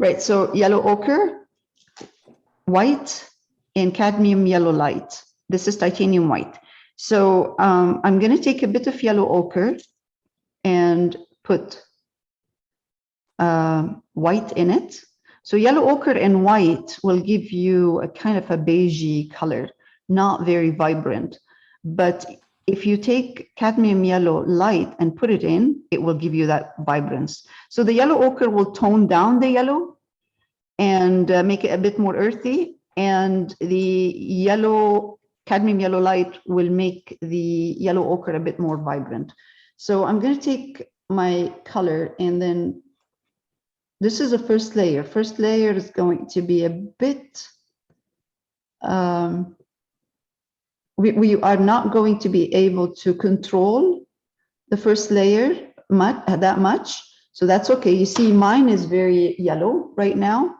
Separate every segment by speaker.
Speaker 1: Right, so yellow ochre, white, and cadmium yellow light. This is titanium white. So I'm going to take a bit of yellow ochre and put white in it. So yellow ochre and white will give you a kind of a beigey color, not very vibrant. But if you take cadmium yellow light and put it in, it will give you that vibrance. So the yellow ochre will tone down the yellow and make it a bit more earthy. And the yellow, cadmium yellow light will make the yellow ochre a bit more vibrant. So I'm going to take my color, and then this is a first layer. First layer is going to be a bit, we are not going to be able to control the first layer that much. So that's okay. You see, mine is very yellow right now.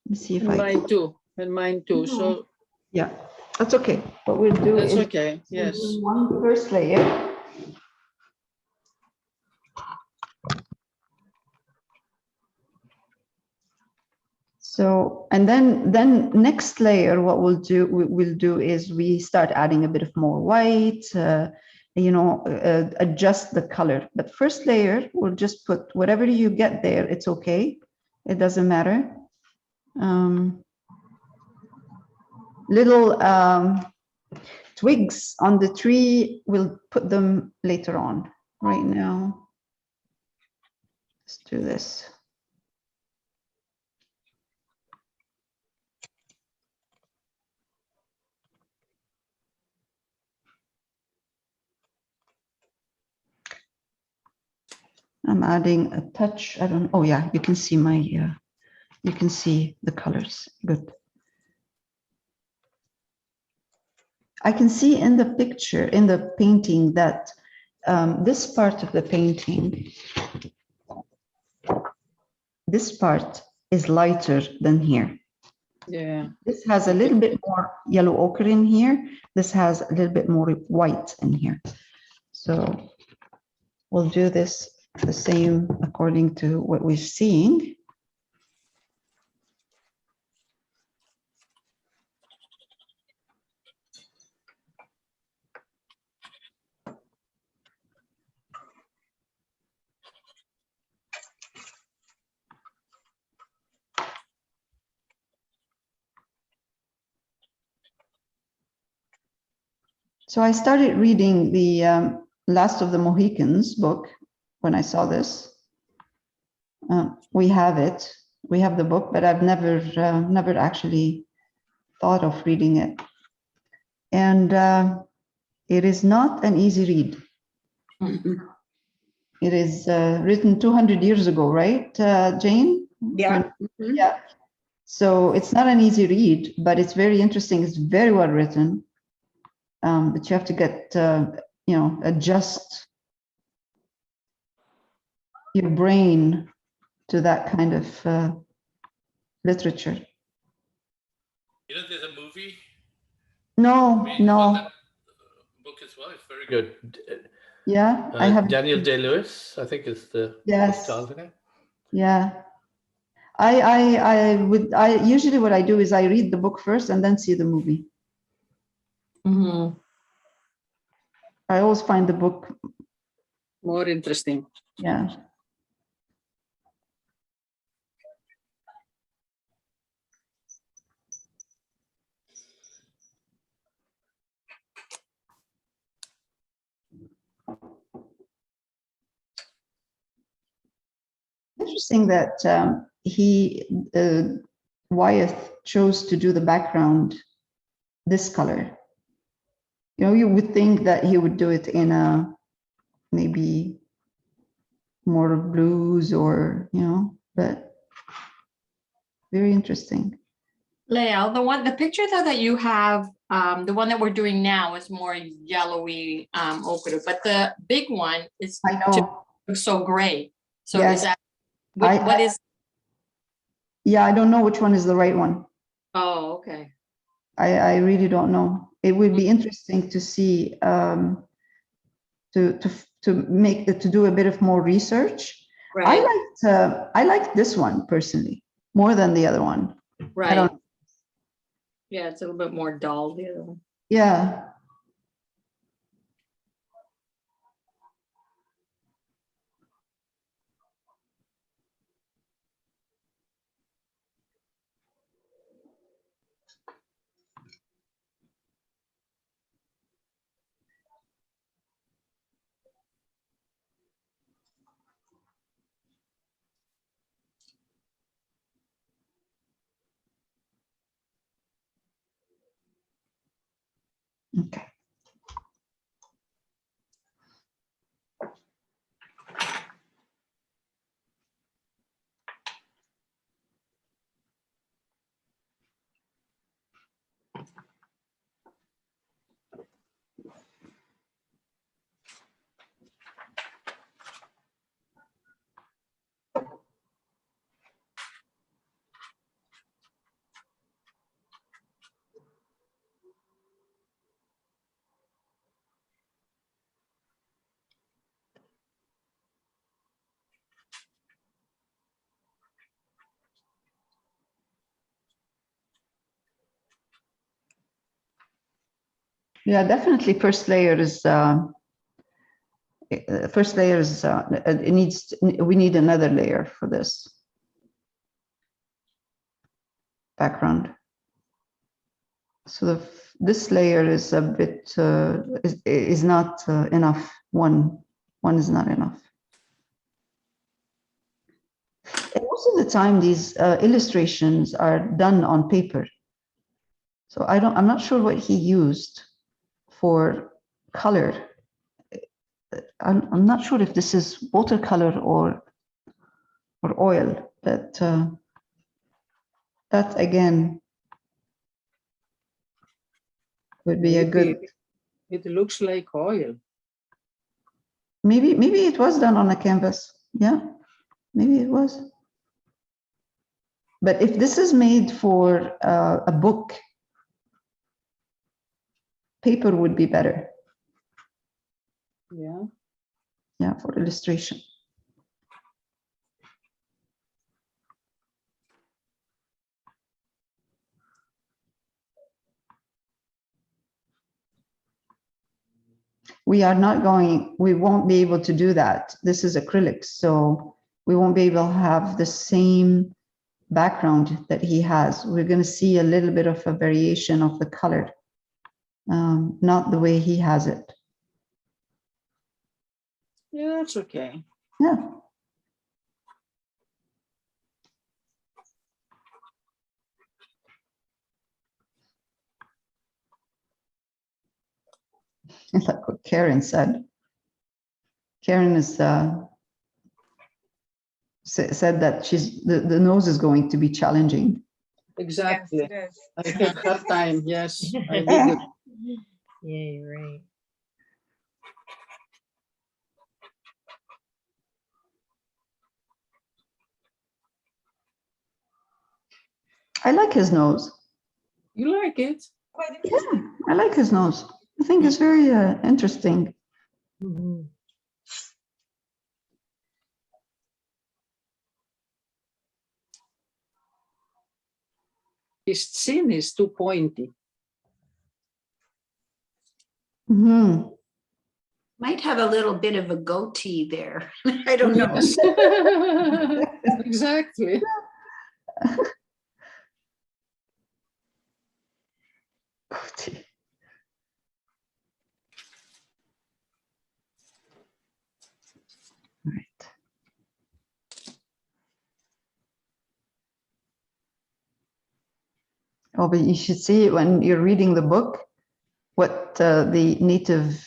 Speaker 1: Let me see if
Speaker 2: mine too, and mine too. So
Speaker 1: yeah, that's okay. What we'll do is
Speaker 2: okay. Yes.
Speaker 1: one first layer. So, and then next layer, what we'll do is we start adding a bit of more white, adjust the color. But first layer, we'll just put whatever you get there. It's okay. It doesn't matter. Little twigs on the tree, we'll put them later on. Right now, let's do this. I'm adding a touch. I don't. Oh yeah, you can see my. You can see the colors. Good. I can see in the picture, in the painting, that this part of the painting, this part is lighter than here.
Speaker 2: Yeah.
Speaker 1: This has a little bit more yellow ochre in here. This has a little bit more white in here. So we'll do this the same according to what we're seeing. So I started reading the Last of the Mohicans book when I saw this. We have it. We have the book, but I've never actually thought of reading it. And it is not an easy read. It is written 200 years ago, right, Jane?
Speaker 3: Yeah.
Speaker 1: Yeah. So it's not an easy read, but it's very interesting. It's very well written. But you have to get, adjust your brain to that kind of literature.
Speaker 4: You know, there's a movie.
Speaker 1: No.
Speaker 4: That book as well. It's very good.
Speaker 1: Yeah, I have
Speaker 4: Daniel Day-Lewis, I think, is the stars in it.
Speaker 1: Yeah, I usually what I do is I read the book first and then see the movie.
Speaker 2: Mm-hmm.
Speaker 1: I always find the book
Speaker 2: more interesting.
Speaker 1: Yeah. Interesting that Wyeth chose to do the background this color. You know, you would think that he would do it in a maybe more blues or, but very interesting.
Speaker 3: Lael, the picture though that you have, the one that we're doing now is more yellowy ochre, but the big one is so gray. So yes. Is that what is?
Speaker 1: Yeah, I don't know which one is the right one.
Speaker 3: Oh, okay.
Speaker 1: I really don't know. It would be interesting to see to do a bit of more research. Right. I liked this one personally. more than the other one.
Speaker 3: Right.
Speaker 1: don't-
Speaker 3: Yeah, it's a little bit more dull, the other one.
Speaker 1: Yeah. Okay. Yeah, definitely first layer is it needs, we need another layer for this background. So this layer is a bit is not enough. One is not enough. And most of the time, these illustrations are done on paper. So I'm not sure what he used for color. I'm not sure if this is watercolor or oil, but that again would be a good.
Speaker 2: It looks like oil.
Speaker 1: Maybe it was done on a canvas. Yeah, maybe it was. But if this is made for a book, paper would be better.
Speaker 2: Yeah.
Speaker 1: Yeah, for illustration. We won't be able to do that. This is acrylics, so we won't be able to have the same background that he has. We're going to see a little bit of a variation of the color, not the way he has it.
Speaker 2: Yeah, that's okay.
Speaker 1: Yeah. Like what Karen said. Karen is said that the nose is going to be challenging.
Speaker 2: Exactly.
Speaker 5: Yes, it is.
Speaker 2: I had hard time. Yes, I did it.
Speaker 5: Yeah, you're right.
Speaker 1: I like his nose.
Speaker 2: You like it?
Speaker 5: Quite
Speaker 1: Yeah,
Speaker 5: interesting.
Speaker 1: I like his nose. I think it's very interesting.
Speaker 5: Mhm.
Speaker 2: His chin is too pointy.
Speaker 1: Mhm.
Speaker 6: Might have a little bit of a goatee there. I don't know.
Speaker 2: Yes. Exactly.
Speaker 1: Right. Oh, but you should see it when you're reading the book, what the native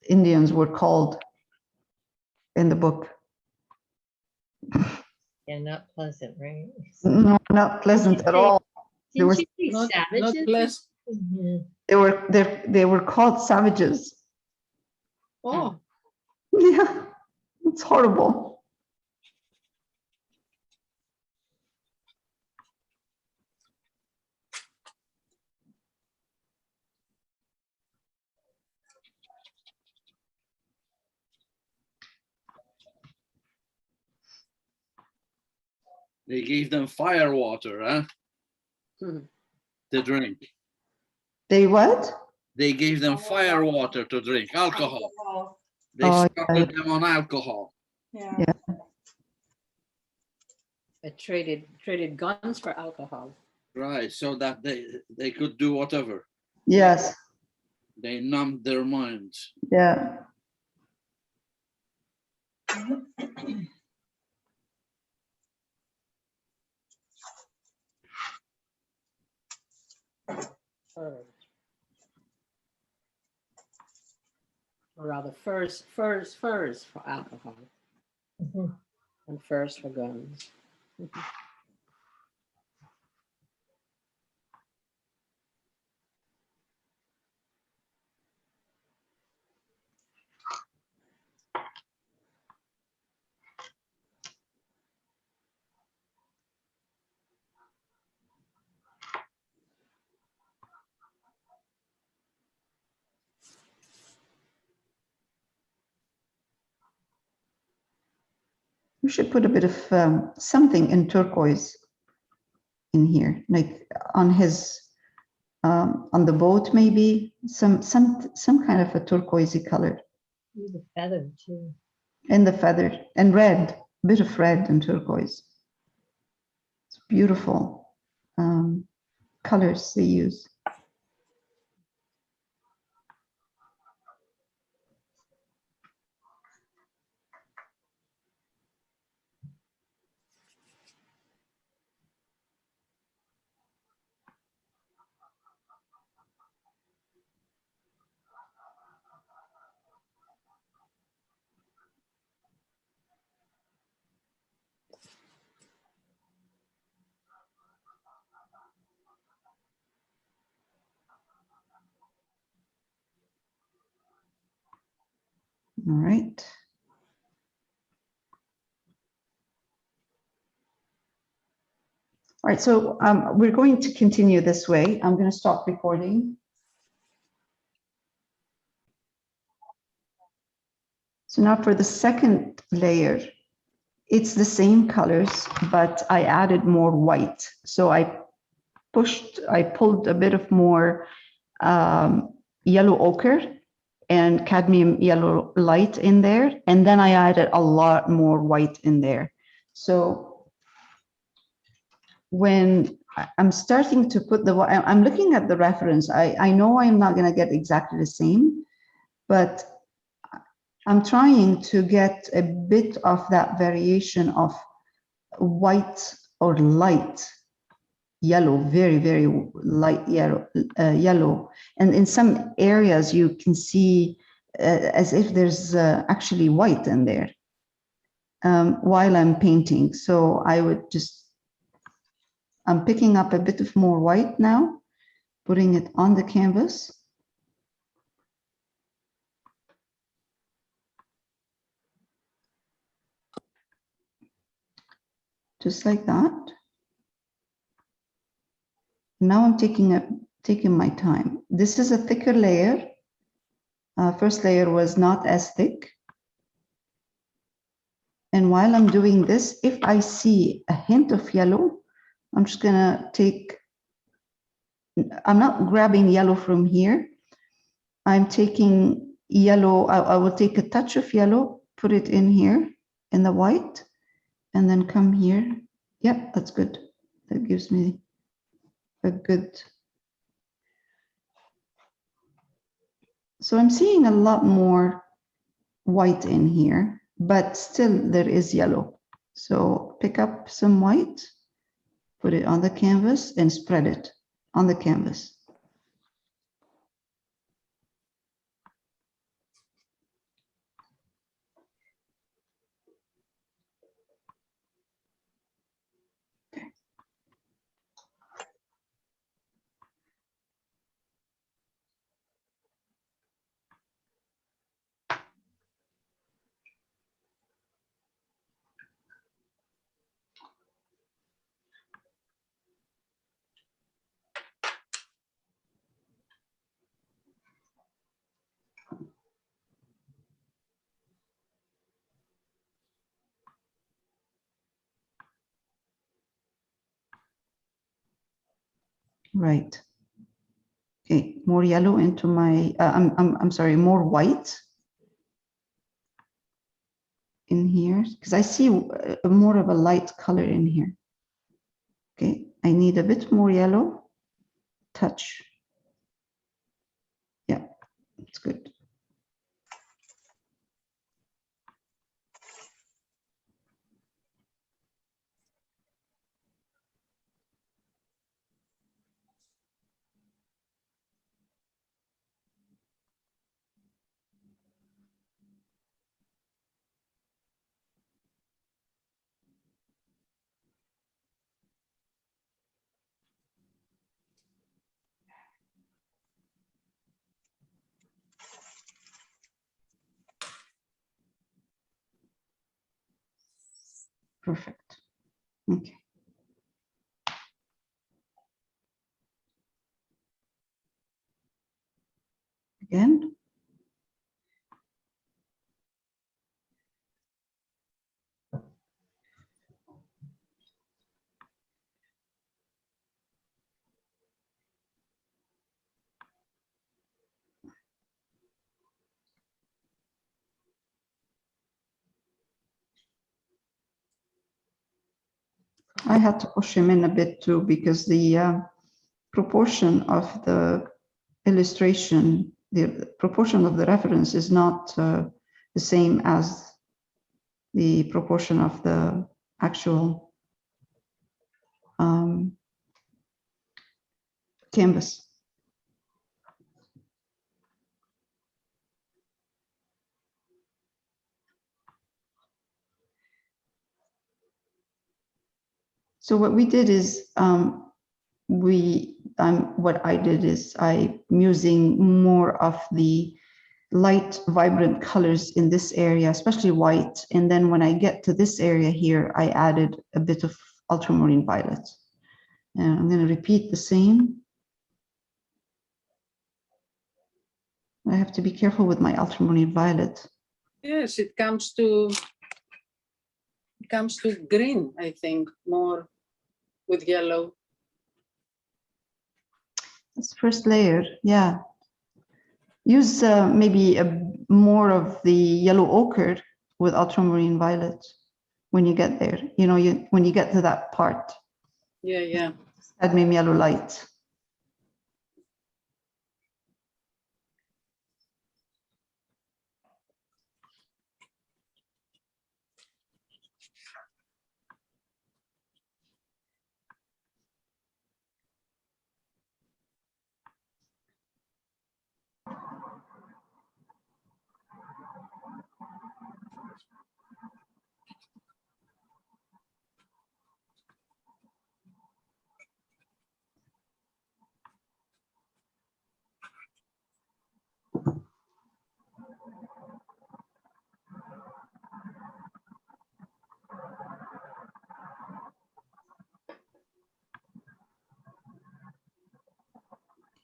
Speaker 1: Indians were called in the book.
Speaker 5: Yeah, not pleasant, right?
Speaker 1: No, not pleasant at all. There
Speaker 3: Didn't
Speaker 1: was,
Speaker 3: you say
Speaker 2: Not
Speaker 3: savages?
Speaker 2: less.
Speaker 5: Mhm.
Speaker 1: they were called savages.
Speaker 2: Oh,
Speaker 1: Yeah, it's horrible.
Speaker 7: They gave them fire water, huh?
Speaker 2: Hmm.
Speaker 7: To drink.
Speaker 1: They what?
Speaker 7: They gave them fire water to drink, alcohol. They
Speaker 1: Oh,
Speaker 7: started them on alcohol.
Speaker 1: Yeah.
Speaker 5: I traded guns for alcohol.
Speaker 7: Right, so that they could do whatever.
Speaker 1: Yes.
Speaker 7: They numbed their minds.
Speaker 1: Yeah.
Speaker 5: Furs. Or rather, furs for alcohol and furs for guns.
Speaker 1: We should put a bit of something in turquoise in here, like on his on the boat, maybe some kind of a turquoisey color.
Speaker 5: Ooh, the feather too.
Speaker 1: And the feather and red, a bit of red and turquoise. It's beautiful colors they use. All right. All right, so we're going to continue this way. I'm going to stop recording. So now for the second layer, it's the same colors, but I added more white. So I pulled a bit of more yellow ochre and cadmium yellow light in there. And then I added a lot more white in there. So when I'm starting to put I'm looking at the reference. I know I'm not going to get exactly the same, but I'm trying to get a bit of that variation of white or light yellow, very, very light yellow. And in some areas you can see as if there's actually white in there while I'm painting. So I would I'm picking up a bit of more white now, putting it on the canvas. Just like that. Now I'm taking my time. This is a thicker layer. First layer was not as thick. And while I'm doing this, if I see a hint of yellow, I'm just gonna I'm not grabbing yellow from here. I'm taking yellow, I will take a touch of yellow, put it in here in the white, and then come here. Yep, that's good. That gives me a good. So I'm seeing a lot more white in here, but still there is yellow. So pick up some white, put it on the canvas and spread it on the canvas. Right. Okay, more yellow into my, I'm sorry, more white in here, because I see more of a light color in here. Okay, I need a bit more yellow touch. Yeah, it's good. Perfect. Okay. Again. I had to push him in a bit too because the proportion of the illustration, the proportion of the reference is not the same as the proportion of the actual canvas. So what we did is what I did is I'm using more of the light, vibrant colors in this area, especially white. And then when I get to this area here, I added a bit of ultramarine violet. And I'm going to repeat the same. I have to be careful with my ultramarine violet.
Speaker 2: Yes, it comes to green, I think, more with yellow.
Speaker 1: That's the first layer, yeah. Use maybe more of the yellow ochre with ultramarine violet when you get there. You know, when you get to that part.
Speaker 2: Yeah, yeah.
Speaker 1: Cadmium yellow light.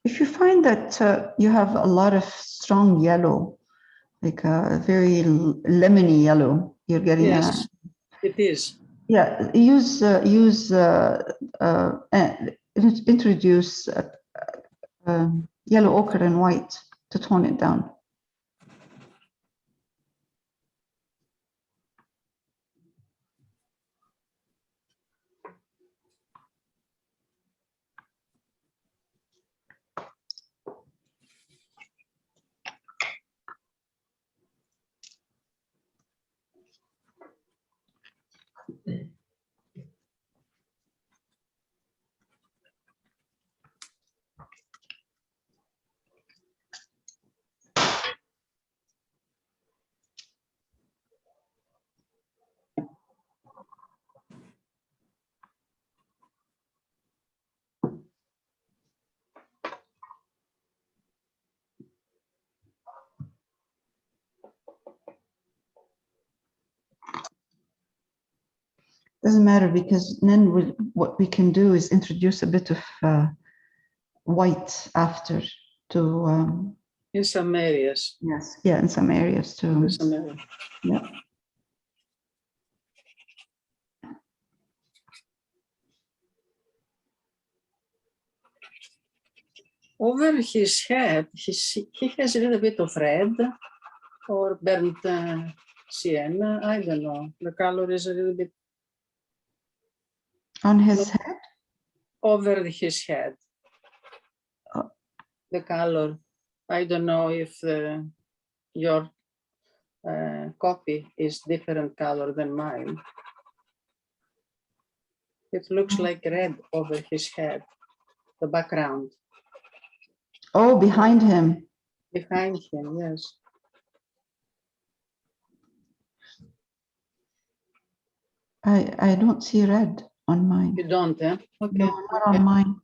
Speaker 1: If you find that you have a lot of strong yellow, like a very lemony yellow, you're getting
Speaker 2: Yes, it is.
Speaker 1: yeah, introduce yellow ochre and white to tone it down. Doesn't matter because then what we can do is introduce a bit of white after to
Speaker 2: In some areas.
Speaker 1: yes, yeah, in some areas too.
Speaker 2: In some areas.
Speaker 1: Yeah.
Speaker 2: over his head, he has a little bit of red or burnt sienna. I don't know. The color is a little bit
Speaker 1: On his head?
Speaker 2: over his head.
Speaker 1: Oh.
Speaker 2: The color. I don't know if your copy is different color than mine. It looks like red over his head, the background.
Speaker 1: Oh, behind him.
Speaker 2: Behind him, yes.
Speaker 1: I don't see red on mine.
Speaker 2: You don't, eh? Okay.
Speaker 1: No, not on mine.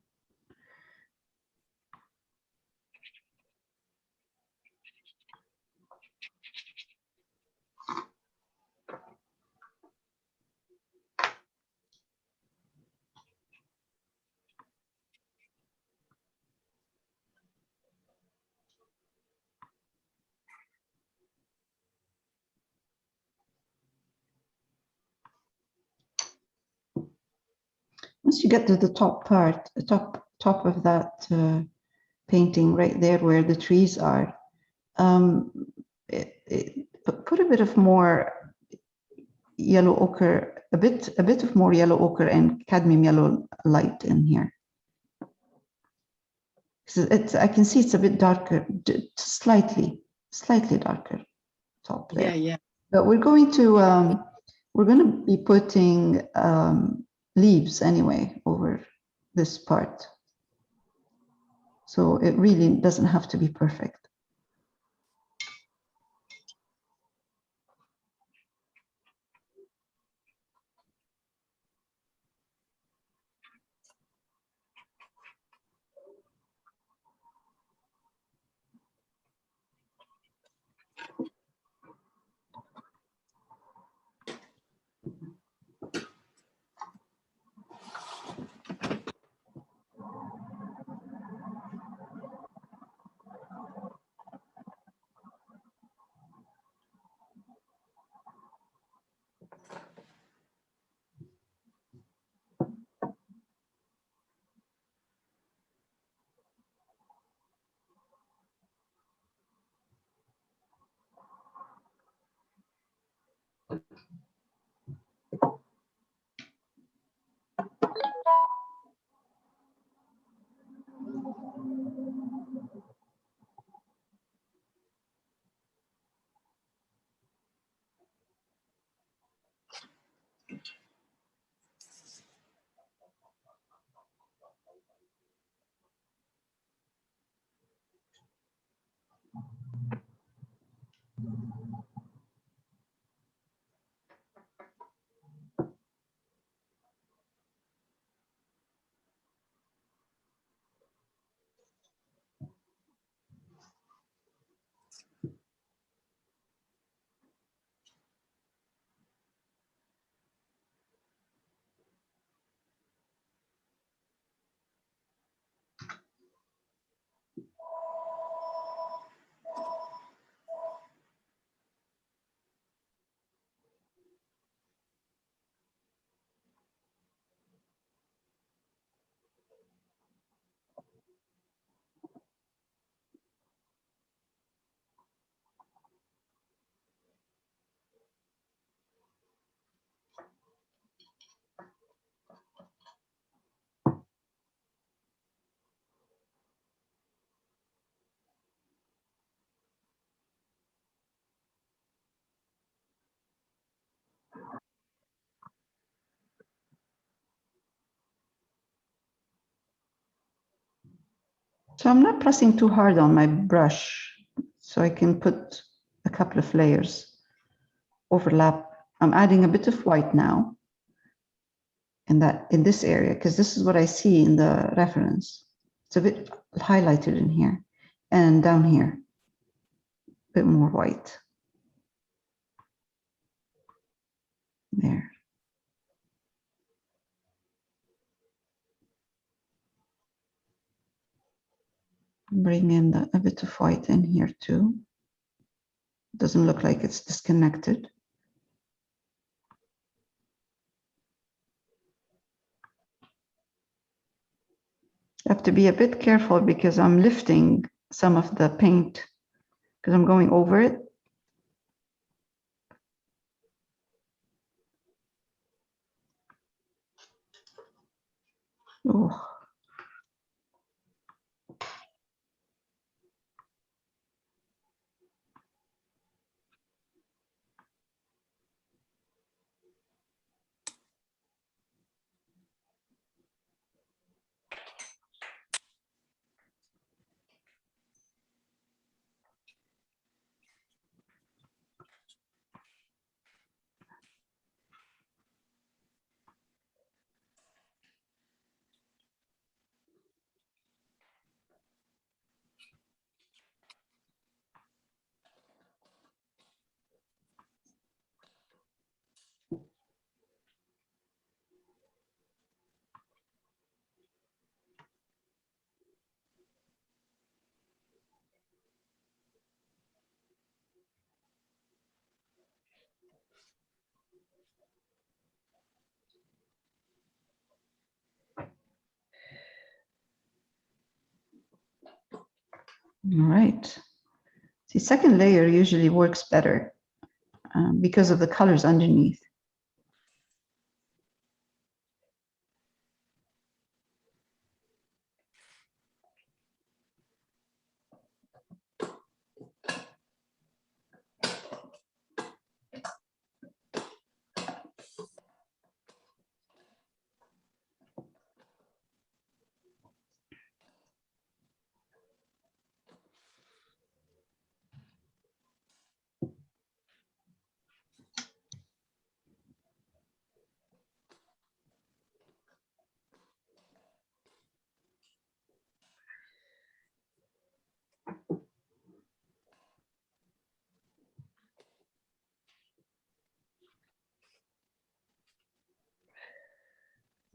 Speaker 1: Once you get to the top part, the top of that painting right there where the trees are, put a bit of more yellow ochre, a bit of more yellow ochre and cadmium yellow light in here. I can see it's a bit darker, slightly darker top there.
Speaker 2: Yeah, yeah.
Speaker 1: But we're going to be putting leaves anyway over this part. So it really doesn't have to be perfect. So I'm not pressing too hard on my brush, so I can put a couple of layers, overlap. I'm adding a bit of white now in this area, because this is what I see in the reference. It's a bit highlighted in here, and down here, a bit more white. There. Bring in a bit of white in here too. Doesn't look like it's disconnected. I have to be a bit careful because I'm lifting some of the paint because I'm going over it. Oh. All right. The second layer usually works better because of the colors underneath.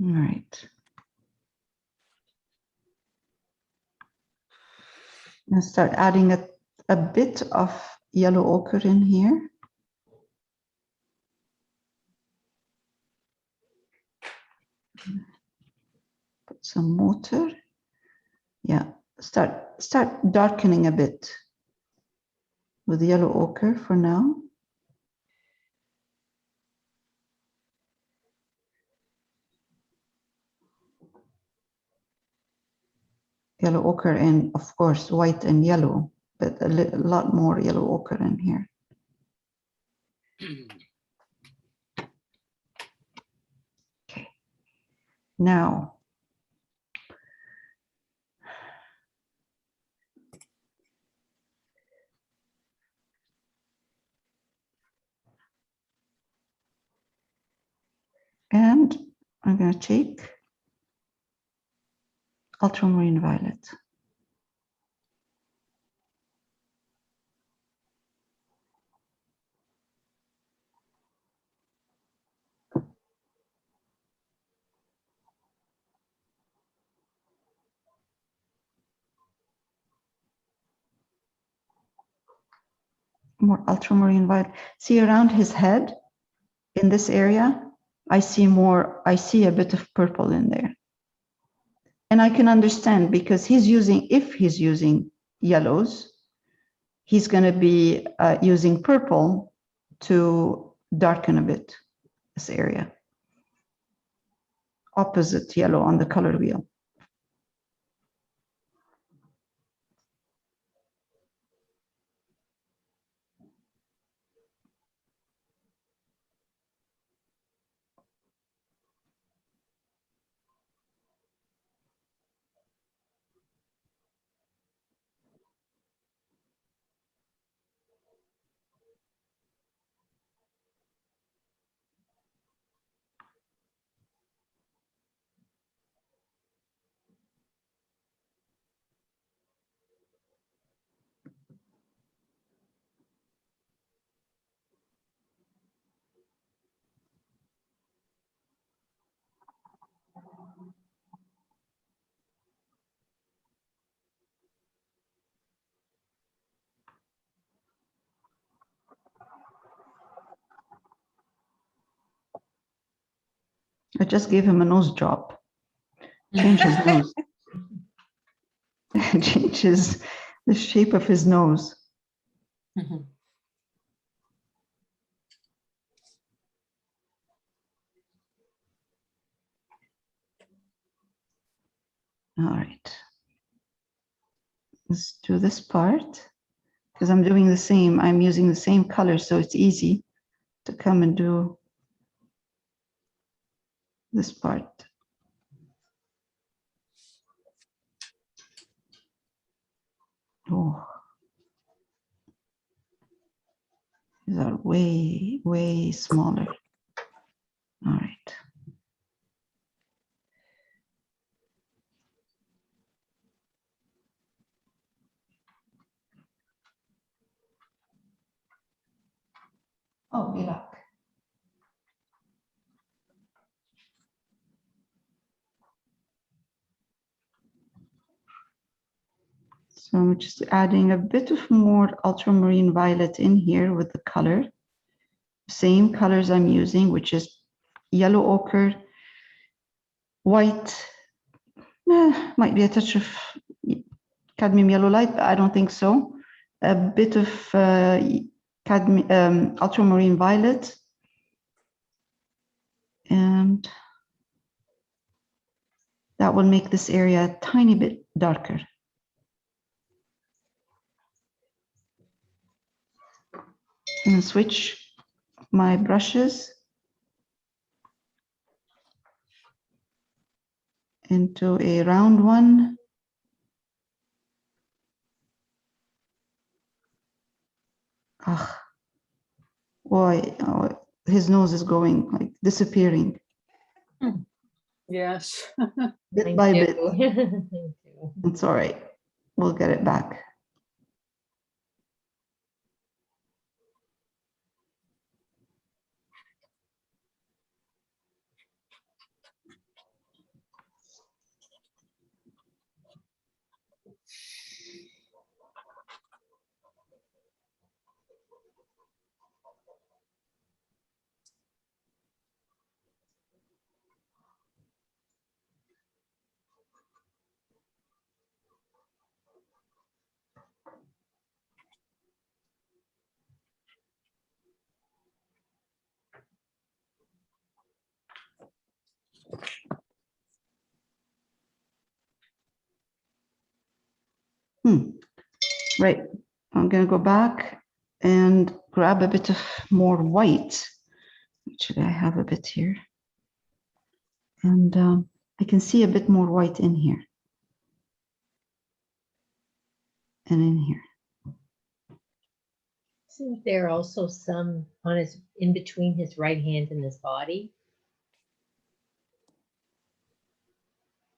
Speaker 1: All right. Now start adding a bit of yellow ochre in here. Put some water. Yeah, start darkening a bit with yellow ochre for now. Yellow ochre and of course white and yellow, but a lot more yellow ochre in here. Okay, now and I'm going to take ultramarine violet. More ultramarine violet. See around his head in this area, I see a bit of purple in there. And I can understand because if he's using yellows, he's going to be using purple to darken a bit this area. Opposite yellow on the color wheel. I just gave him a nose job. Change his nose. changes the shape of his nose.
Speaker 3: Mhm.
Speaker 1: All right. Let's do this part because I'm doing the same. I'm using the same color, so it's easy to come and do this part. Oh, these are way, way smaller. All right. Oh, good luck. So I'm just adding a bit of more ultramarine violet in here with the color. Same colors I'm using, which is yellow ochre, white, might be a touch of cadmium yellow light, but I don't think so. A bit of ultramarine violet. And that will make this area a tiny bit darker. And switch my brushes into a round one. Ah, boy, oh, his nose is going like disappearing
Speaker 2: Yes.
Speaker 1: bit by bit.
Speaker 5: Thank you.
Speaker 1: It's all right. We'll get it back. Right. I'm going to go back and grab a bit of more white. Actually, I have a bit here. And I can see a bit more white in here. And in here.
Speaker 5: Isn't there also some on his in between his right hand and his body?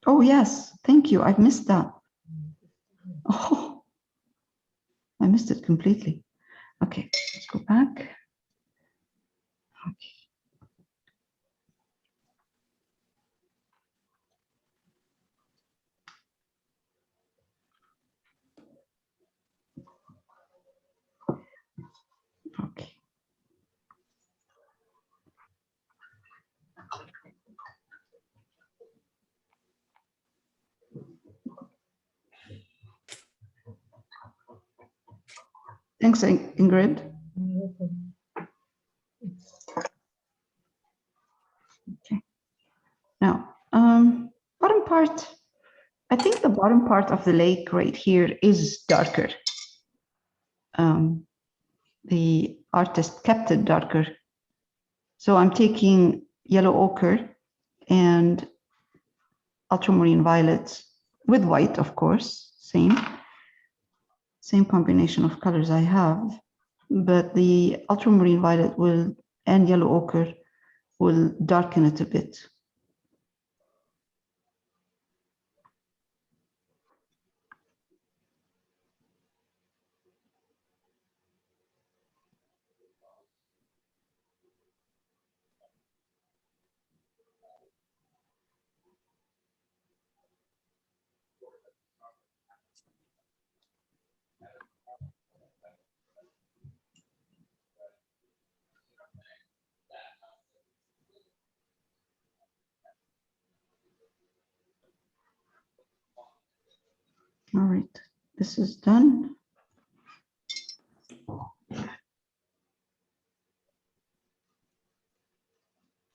Speaker 1: Oh, yes. Thank you. I've missed that. Oh, I missed it completely. Okay, let's go back. Okay. Okay. Thanks, Ingrid. Okay. Now, bottom part. I think the bottom part of the lake right here is darker. The artist kept it darker. So I'm taking yellow ochre and ultramarine violet with white, of course, same combination of colors I have, but the ultramarine violet will and yellow ochre will darken it a bit. All right, this is done.